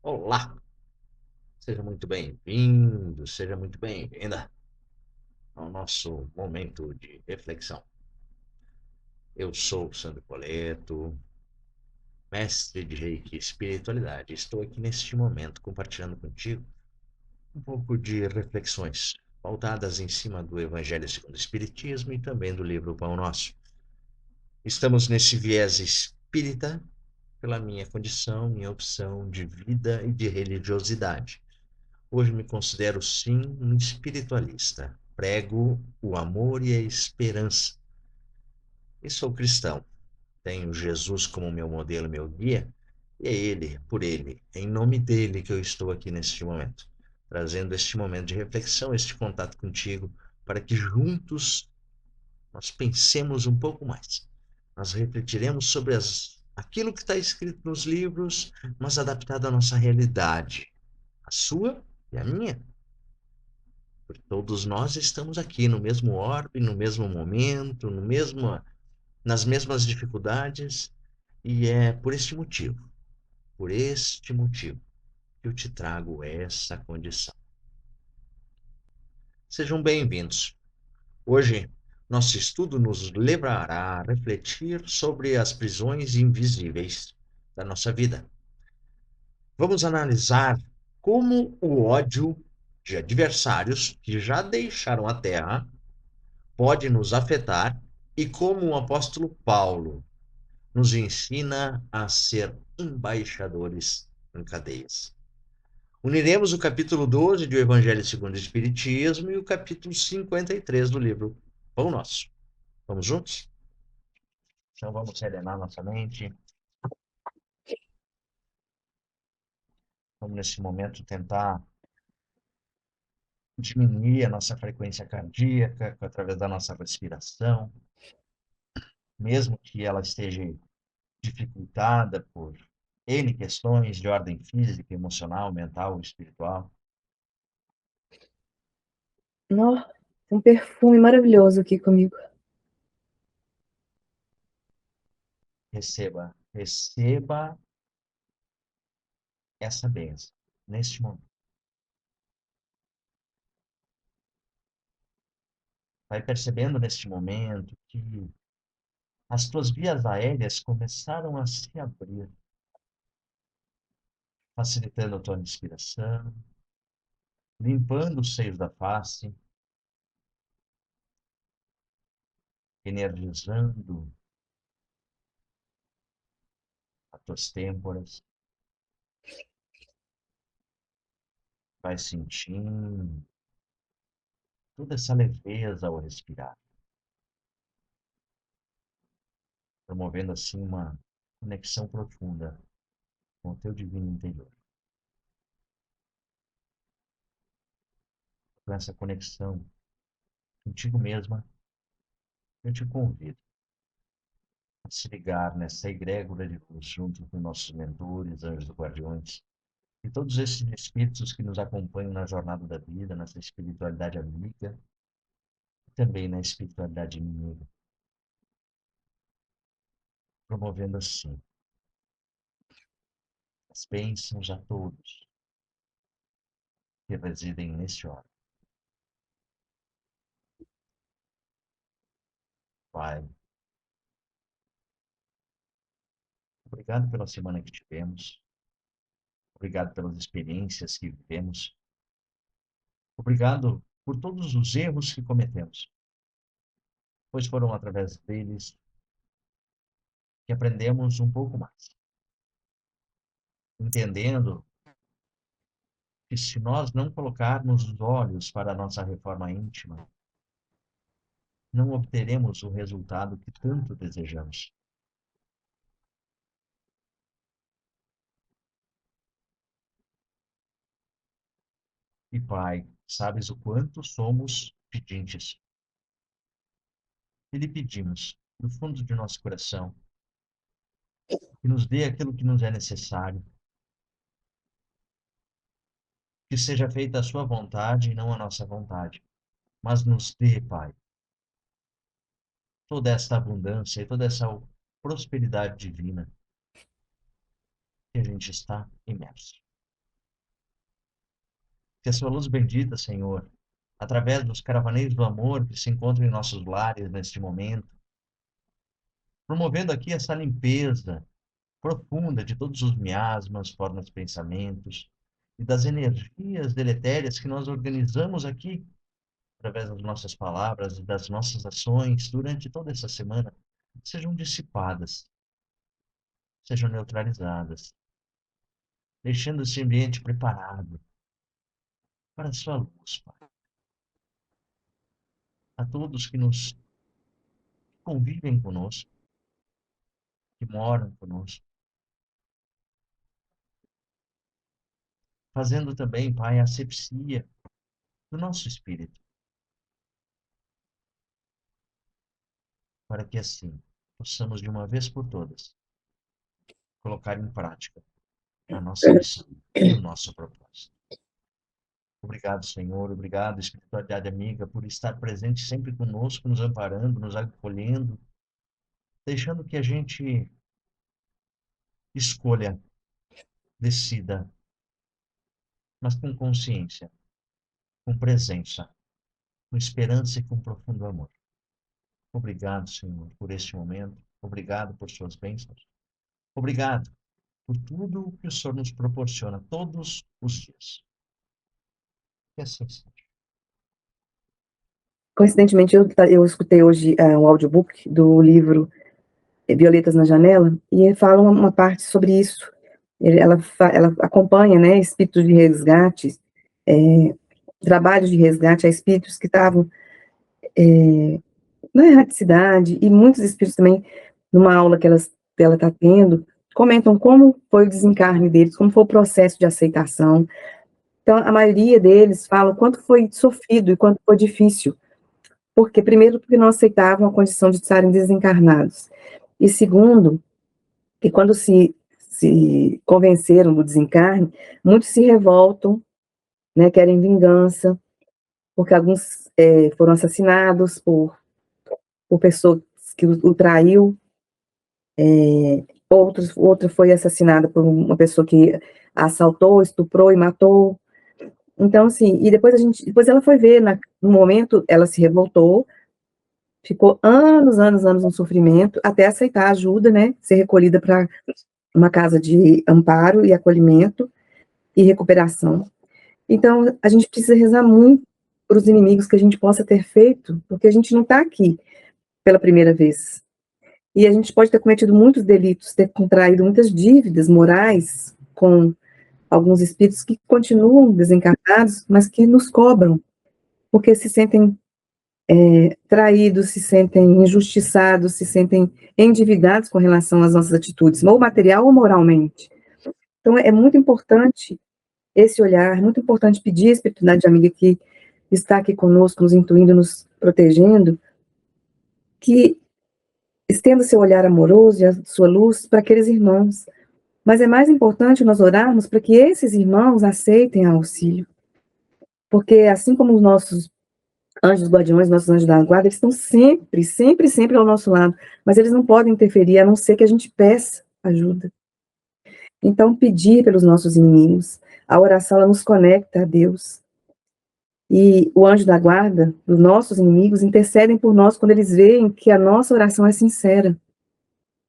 Olá, seja muito bem-vindo, seja muito bem-vinda ao nosso momento de reflexão. Eu sou Sandro Poleto, mestre de Reiki e Espiritualidade. Estou aqui neste momento compartilhando contigo um pouco de reflexões pautadas em cima do Evangelho segundo o Espiritismo e também do livro Pão Nosso. Estamos nesse viés espírita pela minha condição, minha opção de vida e de religiosidade. Hoje me considero sim um espiritualista. Prego o amor e a esperança. E sou cristão. Tenho Jesus como meu modelo, meu guia, e é Ele, por Ele, em nome dele que eu estou aqui neste momento, trazendo este momento de reflexão, este contato contigo, para que juntos nós pensemos um pouco mais. Nós refletiremos sobre aquilo que está escrito nos livros, mas adaptado à nossa realidade, a sua e a minha. Porque todos nós estamos aqui no mesmo orbe, no mesmo momento, nas mesmas dificuldades, e é por este motivo, que eu te trago essa condição. Sejam bem-vindos. Hoje, nosso estudo nos levará a refletir sobre as prisões invisíveis da nossa vida. Vamos analisar como o ódio de adversários que já deixaram a Terra pode nos afetar e como o apóstolo Paulo nos ensina a ser embaixadores em cadeias. Uniremos o capítulo 12 do Evangelho segundo o Espiritismo e o capítulo 53 do livro Pão Nosso. Vamos juntos? Então vamos serenar nossa mente. Vamos nesse momento tentar diminuir a nossa frequência cardíaca através da nossa respiração, mesmo que ela esteja dificultada por N questões de ordem física, emocional, mental, espiritual. Nó, tem um perfume maravilhoso aqui comigo. Receba essa bênção neste momento. Vai percebendo neste momento que as tuas vias aéreas começaram a se abrir, facilitando a tua respiração, limpando os seios da face, energizando as tuas têmporas. Vai sentindo toda essa leveza ao respirar, promovendo assim uma conexão profunda com o teu divino interior. Com essa conexão contigo mesma, eu te convido a se ligar nessa egrégora de luz junto com nossos mentores, anjos guardiões, e todos esses espíritos que nos acompanham na jornada da vida, nessa espiritualidade amiga e também na espiritualidade inimiga, promovendo assim as bênçãos a todos que residem neste órgão. Pai, obrigado pela semana que tivemos, obrigado pelas experiências que vivemos, obrigado por todos os erros que cometemos, pois foram através deles que aprendemos um pouco mais, entendendo que se nós não colocarmos os olhos para a nossa reforma íntima, não obteremos o resultado que tanto desejamos. E, Pai, sabes o quanto somos pedintes. E lhe pedimos, do fundo de nosso coração, que nos dê aquilo que nos é necessário, que seja feita a sua vontade e não a nossa vontade. Mas nos dê, Pai, toda esta abundância e toda essa prosperidade divina que a gente está imerso. Que a sua luz bendita, Senhor, através dos caravaneiros do amor que se encontram em nossos lares neste momento, promovendo aqui essa limpeza profunda de todos os miasmas, formas de pensamentos e das energias deletérias que nós organizamos aqui através das nossas palavras e das nossas ações durante toda essa semana, sejam dissipadas, sejam neutralizadas, deixando esse ambiente preparado para a sua luz, Pai. A todos que nos convivem conosco, que moram conosco, fazendo também, Pai, a asepsia do nosso espírito, para que assim possamos de uma vez por todas colocar em prática a nossa missão e o nosso propósito. Obrigado, Senhor. Obrigado, espiritualidade amiga, por estar presente sempre conosco, nos amparando, nos acolhendo, deixando que a gente escolha, decida, mas com consciência, com presença, com esperança e com profundo amor. Obrigado, Senhor, por este momento. Obrigado por suas bênçãos. Obrigado por tudo o que o Senhor nos proporciona todos os dias. Que assim seja. Coincidentemente, eu escutei hoje um audiobook do livro Violetas na Janela, e fala uma parte sobre isso. Ela acompanha, né, espíritos de resgate, trabalhos de resgate a espíritos que estavam na erraticidade, e muitos espíritos também, numa aula que ela está tendo, comentam como foi o desencarne deles, como foi o processo de aceitação. Então, a maioria deles fala o quanto foi sofrido e quanto foi difícil. Porque, primeiro, porque não aceitavam a condição de estarem desencarnados. E segundo, que quando se convenceram do desencarne, muitos se revoltam, né, querem vingança, porque alguns foram assassinados por pessoas que o traiu, outra foi assassinada por uma pessoa que a assaltou, estuprou e matou. Então, assim, e depois ela foi ver, no momento, ela se revoltou, ficou anos, anos, anos no sofrimento, até aceitar ajuda, né, ser recolhida para uma casa de amparo e acolhimento e recuperação. Então, a gente precisa rezar muito para os inimigos que a gente possa ter feito, porque a gente não está aqui pela primeira vez. E a gente pode ter cometido muitos delitos, ter contraído muitas dívidas morais com alguns espíritos que continuam desencarnados, mas que nos cobram, porque se sentem traídos, se sentem injustiçados, se sentem endividados com relação às nossas atitudes, ou material ou moralmente. Então, é muito importante esse olhar, muito importante pedir à espiritualidade amiga que está aqui conosco, nos intuindo, nos protegendo, que estenda seu olhar amoroso e a sua luz para aqueles irmãos. Mas é mais importante nós orarmos para que esses irmãos aceitem auxílio. Porque assim como os nossos anjos guardiões, nossos anjos da guarda, eles estão sempre, sempre, sempre ao nosso lado. Mas eles não podem interferir, a não ser que a gente peça ajuda. Então, pedir pelos nossos inimigos. A oração, ela nos conecta a Deus. E o anjo da guarda, os nossos inimigos, intercedem por nós quando eles veem que a nossa oração é sincera.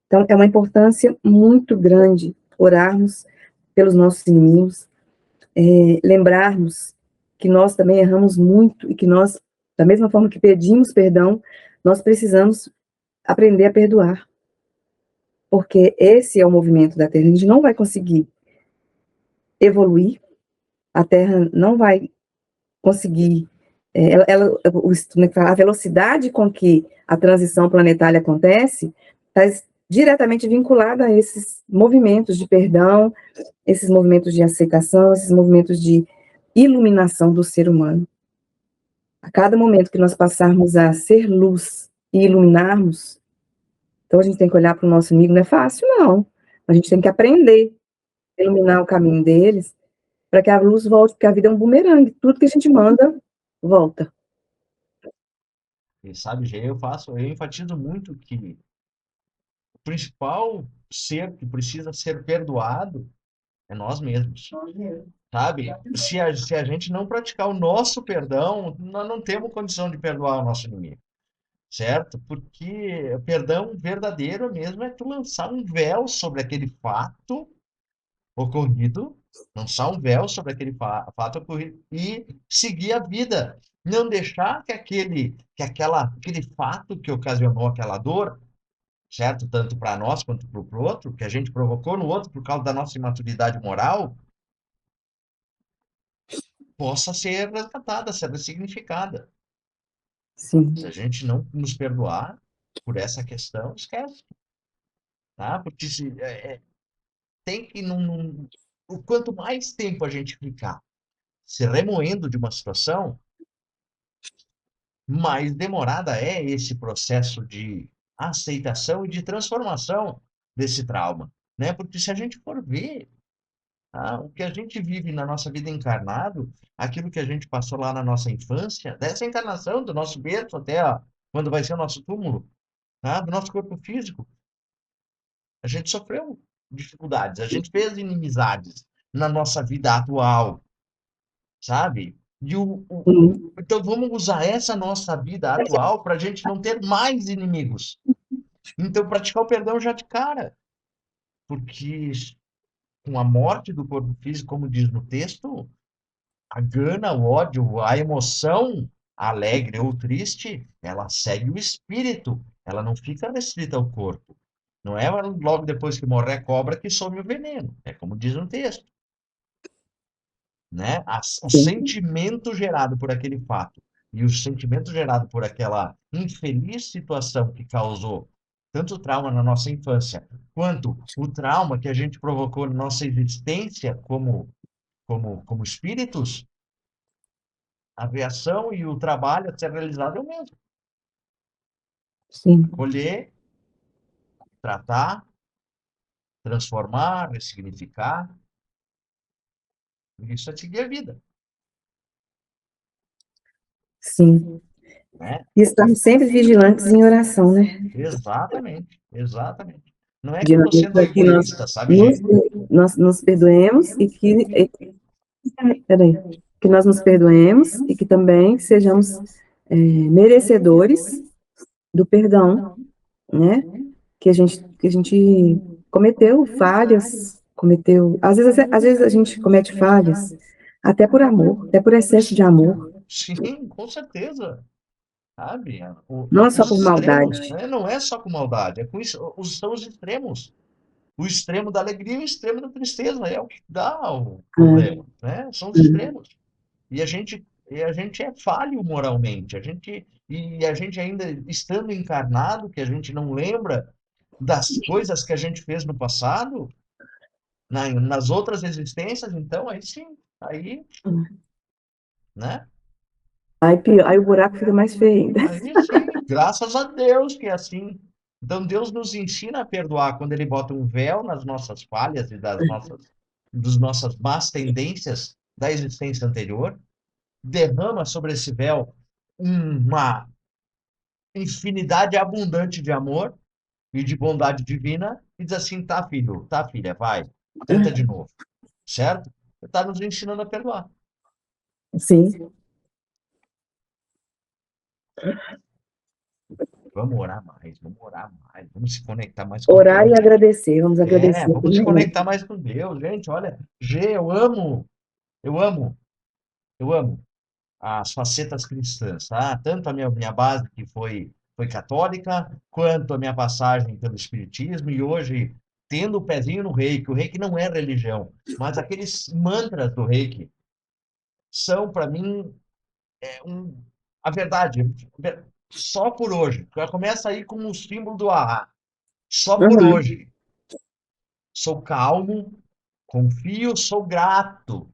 Então, é uma importância muito grande orarmos pelos nossos inimigos, lembrarmos que nós também erramos muito e que nós, da mesma forma que pedimos perdão, nós precisamos aprender a perdoar. Porque esse é o movimento da Terra. A gente não vai conseguir evoluir, a Terra não vai conseguir, como é que fala? A velocidade com que a transição planetária acontece está diretamente vinculada a esses movimentos de perdão, esses movimentos de aceitação, esses movimentos de iluminação do ser humano. A cada momento que nós passarmos a ser luz e iluminarmos, então a gente tem que olhar para o nosso inimigo, não é fácil, não. A gente tem que aprender a iluminar o caminho deles, para que a luz volte, porque a vida é um bumerangue, tudo que a gente manda, volta. E sabe, Gê, eu enfatizo muito que o principal ser que precisa ser perdoado É nós mesmos. Sabe? Se a gente não praticar o nosso perdão, nós não temos condição de perdoar o nosso inimigo, certo? Porque o perdão verdadeiro mesmo é tu lançar um véu sobre aquele fato ocorrido, lançar um véu sobre aquele fato ocorrido e seguir a vida. Não deixar aquele fato que ocasionou aquela dor, certo? Tanto para nós quanto para o outro, que a gente provocou no outro por causa da nossa imaturidade moral, possa ser resgatada, ser ressignificada. Se a Sim, gente não nos perdoar por essa questão, esquece, tá? Porque tem que o quanto mais tempo a gente ficar se remoendo de uma situação, mais demorada é esse processo de aceitação e de transformação desse trauma, né? Porque se a gente for ver, tá? O que a gente vive na nossa vida encarnado, aquilo que a gente passou lá na nossa infância, dessa encarnação, do nosso berço até quando vai ser o nosso túmulo, tá? Do nosso corpo físico, a gente sofreu dificuldades, a gente fez inimizades na nossa vida atual, sabe? sim, Então vamos usar essa nossa vida atual para a gente não ter mais inimigos. Então praticar o perdão já de cara, porque com a morte do corpo físico, como diz no texto, a gana, o ódio, a emoção alegre ou triste, ela segue o espírito, ela não fica restrita ao corpo. Não é logo depois que morre a cobra que some o veneno, é como diz no texto, né? O sim, sentimento gerado por aquele fato e o sentimento gerado por aquela infeliz situação que causou tanto trauma na nossa infância, quanto o trauma que a gente provocou na nossa existência como espíritos, a reação e o trabalho a ser realizado é o mesmo. sim, Acolher, tratar, transformar, ressignificar, isso é seguir a vida, sim. né? E estamos sempre vigilantes em oração, né? Exatamente, exatamente. Não é que eu estou Vigilantes sendo para que nós egoísta, sabe, Gê? nos perdoemos peraí, que nós nos perdoemos e que também sejamos merecedores do perdão, né? Que a gente cometeu falhas, às vezes a gente comete falhas até por amor, até por excesso de amor, Sim, com certeza, sabe? não é só Os por extremos, maldade. né? Não é só com maldade, é com isso, são os extremos. O extremo da alegria e o extremo da tristeza é o que dá o problema, né? São os extremos. E a gente é falho moralmente, a gente ainda estando encarnado, que a gente não lembra das coisas que a gente fez no passado, nas outras existências, então aí sim, aí, né? Aí o buraco fica mais feio ainda. Aí sim, graças a Deus que é assim. Então Deus nos ensina a perdoar quando Ele bota um véu nas nossas falhas e das nossas más tendências da existência anterior, derrama sobre esse véu uma infinidade abundante de amor e de bondade divina e diz assim, tá filho, tá filha, vai, tenta de novo, certo? Está nos ensinando a perdoar. Sim. Vamos orar mais, vamos se conectar mais com Orar e Deus. agradecer. Vamos agradecer em Vamos se primeiro lugar. conectar mais com Deus, gente. Olha, Gê, eu amo, eu amo as facetas cristãs, tá? Tanto a minha base, que foi católica, quanto a minha passagem pelo Espiritismo, e hoje, tendo o pezinho no Reiki. O Reiki não é religião, mas aqueles mantras do Reiki são, para mim, a verdade. Só por hoje. Já começa aí com o símbolo do Ahá. Só por Uhum. hoje. Sou calmo, confio, sou grato.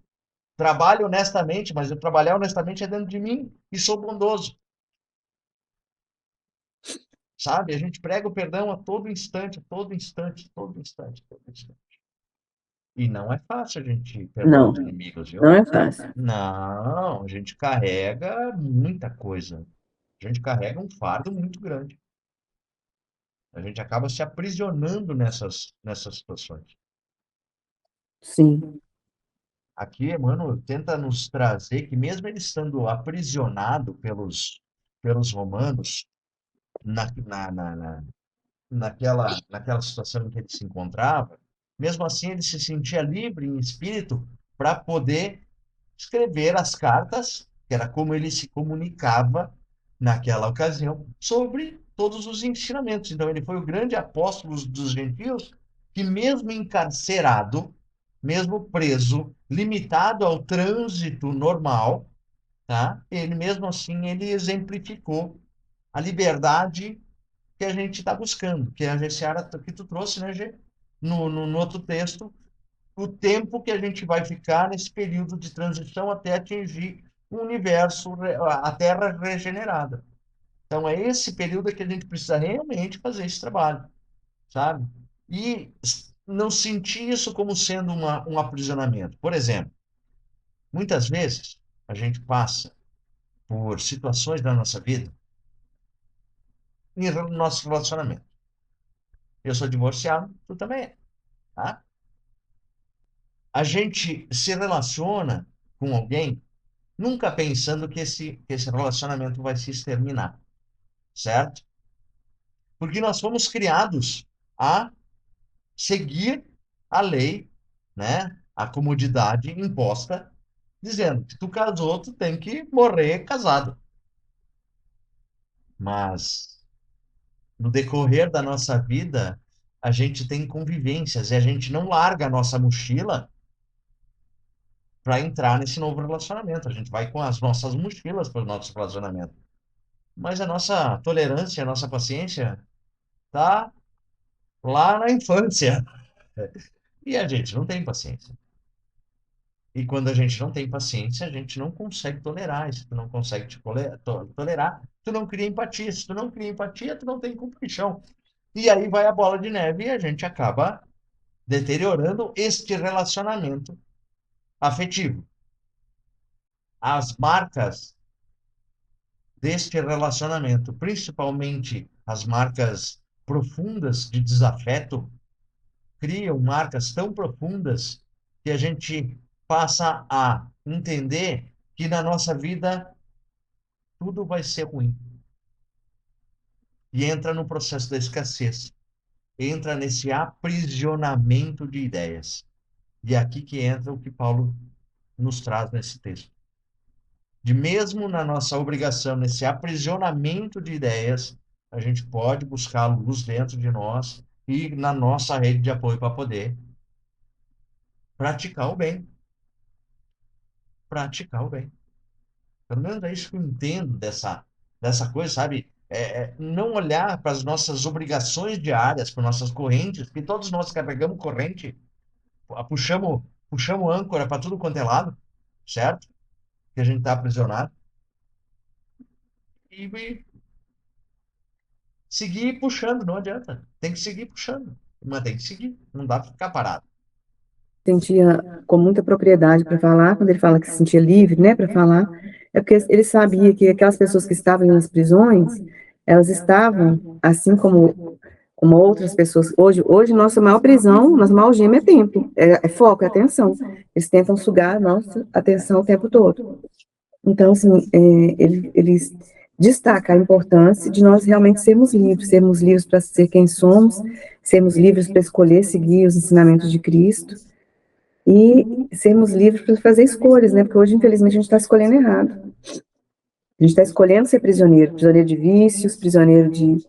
Trabalho honestamente, mas eu trabalhar honestamente é dentro de mim e sou bondoso, sabe? A gente prega o perdão a todo instante, a todo instante, todo instante, todo instante. E não é fácil a gente perdoar Não, os inimigos, não viu? é fácil. Não, a gente carrega muita coisa. A gente carrega um fardo muito grande. A gente acaba se aprisionando nessas situações. sim, Aqui, Emmanuel tenta nos trazer que mesmo ele estando aprisionado pelos romanos, na, na, na, na- naquela situação em que ele se encontrava, mesmo assim ele se sentia livre em espírito para poder escrever as cartas, que era como ele se comunicava naquela ocasião, sobre todos os ensinamentos. Então, ele foi o grande apóstolo dos gentios, que, mesmo encarcerado, mesmo preso, limitado ao trânsito normal, tá? Ele, mesmo assim, ele exemplificou a liberdade que a gente está buscando, que é a Seara que tu trouxe, né, Gê? No outro texto, o tempo que a gente vai ficar nesse período de transição até atingir o universo, a Terra regenerada. Então, é esse período que a gente precisa realmente fazer esse trabalho, sabe? E não sentir isso como sendo um aprisionamento. Por exemplo, muitas vezes a gente passa por situações da nossa vida no nosso relacionamento. Eu sou divorciado, tu também é, tá? A gente se relaciona com alguém nunca pensando que esse relacionamento vai se exterminar, certo? Porque nós fomos criados a seguir a lei, né? A comodidade imposta, dizendo que tu casou, tu tem que morrer casado. Mas no decorrer da nossa vida, a gente tem convivências e a gente não larga a nossa mochila para entrar nesse novo relacionamento. A gente vai com as nossas mochilas para o nosso relacionamento. Mas a nossa tolerância, a nossa paciência tá lá na infância. E a gente não tem paciência. E quando a gente não tem paciência, a gente não consegue tolerar. E se tu não consegue tolerar, tu não cria empatia. Se tu não cria empatia, tu não tem compaixão. E aí vai a bola de neve e a gente acaba deteriorando este relacionamento afetivo. As marcas deste relacionamento, principalmente as marcas profundas de desafeto, criam marcas tão profundas que a gente passa a entender que na nossa vida tudo vai ser ruim. E entra no processo da escassez, entra nesse aprisionamento de ideias. E é aqui que entra o que Paulo nos traz nesse texto. De mesmo na nossa obrigação, nesse aprisionamento de ideias, a gente pode buscar a luz dentro de nós e na nossa rede de apoio para poder praticar o bem. Praticar o bem. Pelo menos é isso que eu entendo dessa coisa, sabe? Não olhar para as nossas obrigações diárias, para nossas correntes, que todos nós carregamos corrente, puxamos âncora para tudo quanto é lado, certo? Que a gente está aprisionado. E seguir puxando, não adianta. Tem que seguir puxando. Mas tem que seguir, não dá para ficar parado. sentia com muita propriedade para falar, quando ele fala que se sentia livre, né, para falar, é porque ele sabia que aquelas pessoas que estavam nas prisões, elas estavam, assim como outras pessoas, hoje nossa maior prisão, nossa maior algema é tempo, é foco, é atenção. Eles tentam sugar a nossa atenção o tempo todo. Então, assim, eles destaca a importância de nós realmente sermos livres para ser quem somos, sermos livres para escolher seguir os ensinamentos de Cristo e sermos livres para fazer escolhas, né? Porque hoje, infelizmente, a gente está escolhendo errado. A gente está escolhendo ser prisioneiro, prisioneiro de vícios, prisioneiro de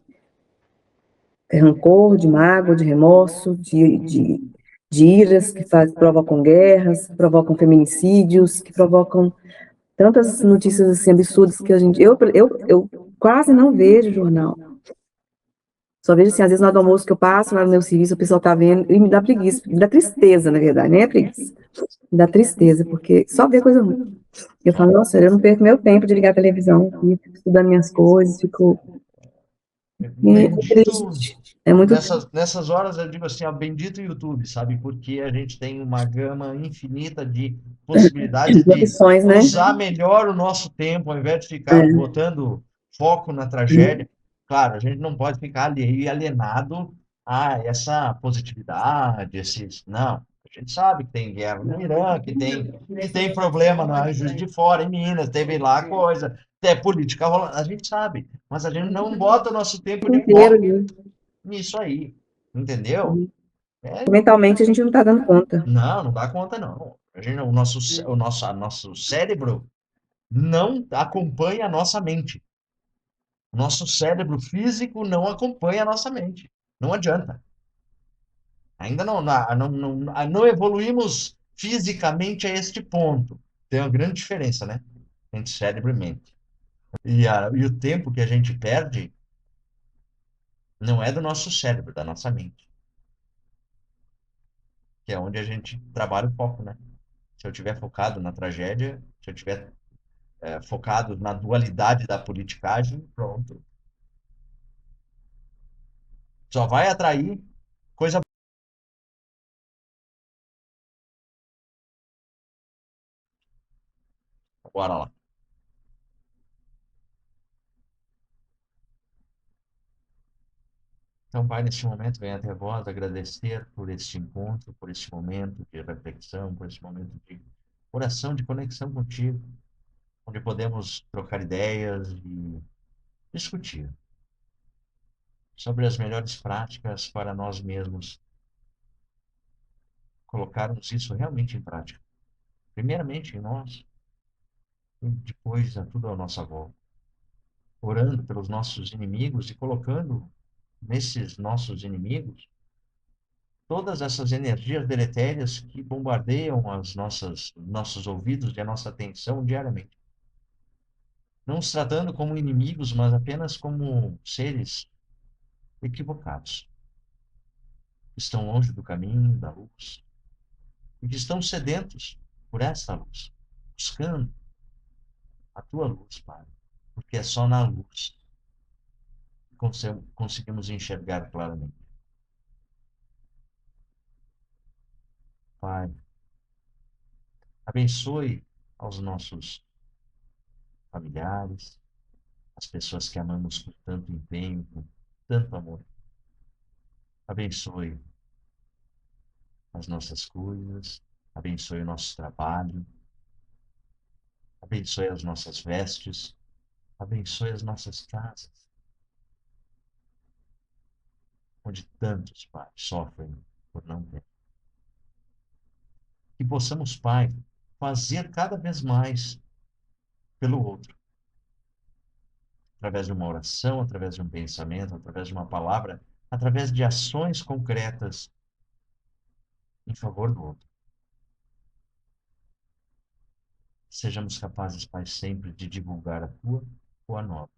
rancor, de mágoa, de remorso, de iras que provocam guerras, que provocam feminicídios, que provocam tantas notícias assim absurdas que a gente. Eu quase não vejo jornal. Só vejo assim, às vezes na hora do almoço que eu passo lá no meu serviço, o pessoal tá vendo, e me dá preguiça, me dá tristeza, na verdade, nem é preguiça. Me dá tristeza, porque só vê coisa ruim. Eu falo, nossa, eu não perco meu tempo de ligar a televisão, fico estudando minhas coisas, fico. É Bendito, triste. É muito triste. nessas horas eu digo assim, ó, bendito YouTube, sabe? Porque a gente tem uma gama infinita de possibilidades De de opções, né? usar melhor o nosso tempo, ao invés de ficar É, botando foco na tragédia. Claro, a gente não pode ficar ali alienado a essa positividade, esses. Não. A gente sabe que tem guerra no Irã, que tem problema na Juiz de Fora, em Minas, teve lá coisa, tem política rolando, a gente sabe, mas a gente não bota o nosso tempo de Inteiro foco ali. nisso aí, entendeu? É, Mentalmente a gente não tá dando conta. não, não dá conta, não. O nosso cérebro não acompanha a nossa mente. O nosso cérebro físico não acompanha a nossa mente. Não adianta. Ainda não evoluímos fisicamente a este ponto. Tem uma grande diferença, né? Entre cérebro e mente. E o tempo que a gente perde não é do nosso cérebro, da nossa mente. Que é onde a gente trabalha o foco, né? Se eu tiver focado na tragédia, se eu tiver focado na dualidade da politicagem, pronto. Só vai atrair coisa. Bora lá. Então, Pai, neste momento, venho até vós agradecer por este encontro, por este momento de reflexão, por este momento de oração, de conexão contigo, onde podemos trocar ideias e discutir sobre as melhores práticas para nós mesmos colocarmos isso realmente em prática. Primeiramente em nós e depois a tudo à nossa volta. Orando pelos nossos inimigos e colocando nesses nossos inimigos todas essas energias deletérias que bombardeiam nossos ouvidos e a nossa atenção diariamente. Não os tratando como inimigos, mas apenas como seres equivocados, que estão longe do caminho, da luz, e que estão sedentos por essa luz, buscando a tua luz, Pai, porque é só na luz que conseguimos enxergar claramente. Pai, abençoe aos nossos familiares, as pessoas que amamos com tanto empenho, com tanto amor. Abençoe as nossas coisas, abençoe o nosso trabalho, abençoe as nossas vestes, abençoe as nossas casas, onde tantos, Pai, sofrem por não ter. Que possamos, Pai, fazer cada vez mais pelo outro, através de uma oração, através de um pensamento, através de uma palavra, através de ações concretas em favor do outro. Sejamos capazes, Pai, sempre de divulgar a tua boa nova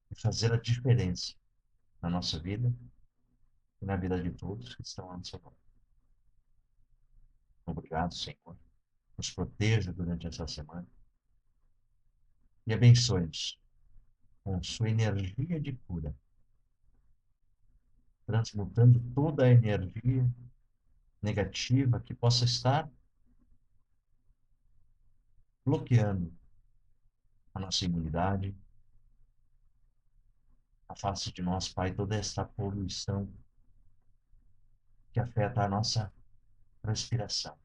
e fazer a diferença na nossa vida e na vida de todos que estão à nossa volta. Obrigado, Senhor. Nos proteja durante essa semana e abençoe-nos com sua energia de cura, transmutando toda a energia negativa que possa estar bloqueando a nossa imunidade. Afaste de nós, Pai, toda essa poluição que afeta a nossa respiração,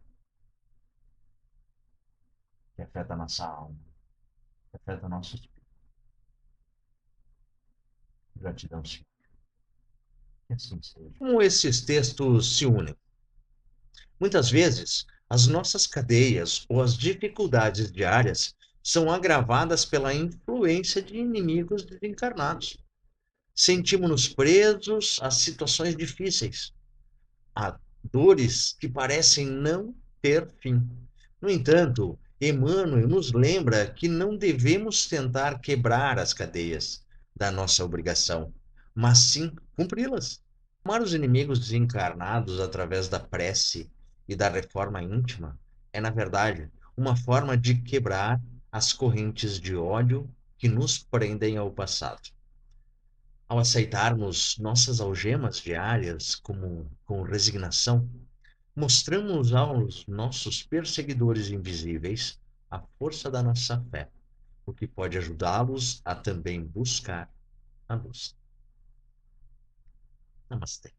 que afeta a nossa alma, que afeta o nosso espírito. Gratidão, Senhor. Que assim seja. Como esses textos se unem? Muitas vezes, as nossas cadeias ou as dificuldades diárias são agravadas pela influência de inimigos desencarnados. Sentimos-nos presos a situações difíceis, a dores que parecem não ter fim. No entanto, Emmanuel nos lembra que não devemos tentar quebrar as cadeias da nossa obrigação, mas sim cumpri-las. Amar os inimigos desencarnados através da prece e da reforma íntima é, na verdade, uma forma de quebrar as correntes de ódio que nos prendem ao passado. Ao aceitarmos nossas algemas diárias com resignação, mostramos aos nossos perseguidores invisíveis a força da nossa fé, o que pode ajudá-los a também buscar a luz. Namastê.